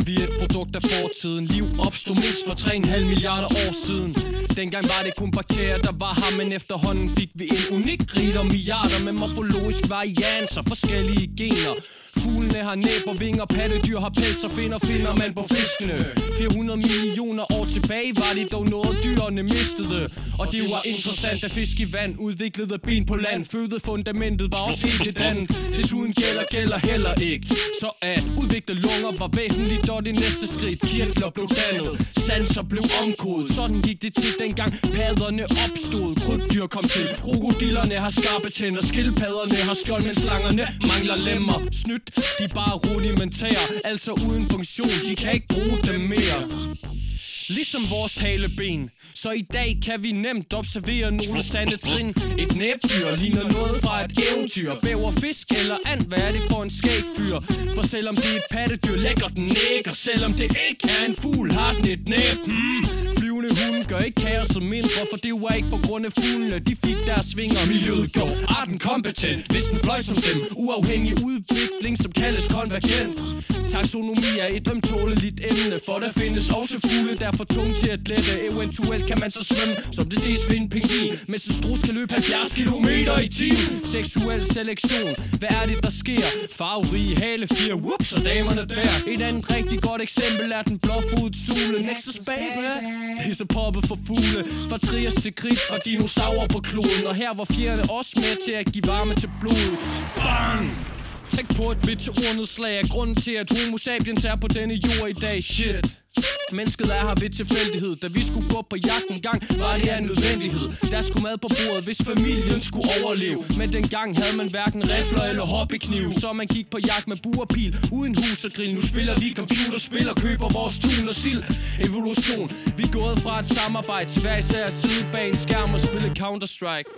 Vi er et produkt af fortiden. Liv opstod mindst for 3,5 milliarder år siden. Dengang var det kun bakterier, der var her, men efterhånden fik vi en unik rigdom. Milliarder med morfologisk varians og forskellige gener. Fuglene har næb og vinger, pattedyr har pels og finder man på fiskene. 400 millioner år tilbage var de dog noget, dyrene mistede. Og det var interessant, at fisk i vand udviklede ben på land. Fødefundamentet var også helt et andet. Desuden gælder heller ikke. Så at udvikle lunger var væsentligt, og det næste skridt. Kirtler blev dannet, sanser blev omkodet. Sådan gik det til dengang padderne opstod. Krybdyr kom til, krokodillerne har skarpe tænder. Skildpadderne har skjold, men slangerne mangler lemmer. Snydt, de er bare rudimentære, altså uden funktion. De kan ikke bruge dem mere. Ligesom vores haleben. Så i dag kan vi nemt observere nogle sande trin. Et næbdyr ligner noget fra et eventyr. Bæver, fisk eller and, hvad er det for en skæg fyr? For selvom det er et pattedyr, lægger den æg. Og selvom det ikke er en fugl, har den et næb. Flyvende hunde gør ikke kaoset mindre, for det var ikke på grund af fuglene. De fik deres svinger, miljøet gjorde arten kompetent. Hvis den fløj som dem, uafhængig udvikling, som kaldes konvergent. Taxonomi er et ømtåleligt emne, for der findes også fugle, der er for tunge til at lette. Eventuelt kan man så svømme, som det ses ved en pingvin, mens en strus kan løbe 70 kilometer i timen. Seksuel selektion, hvad er det der sker? Farverige halefjer, whoops, og damerne der. Et andet rigtig godt eksempel er den blåfodet sule. Nexus baby, det er så poppet for fugle. Fra Trias til Kridt og dinosaurer på kloden. Og her var fjerne også med til at give varme til blodet. Bang! Tænk på et meteornedslag er grunden til, at homo sapiens er på denne jord i dag. Shit. Mennesket er her ved tilfældighed. Da vi skulle gå på jagt en gang, var det en nødvendighed. Der skulle mad på bordet, hvis familien skulle overleve. Men dengang havde man hverken rifler eller hobbykniv. Så man gik på jagt med buerpil, uden hus og grill. Nu spiller vi computerspil og køber vores tun og sild. Evolution. Vi er gået fra et samarbejde til hver især side bag en skærm og spille Counter-Strike.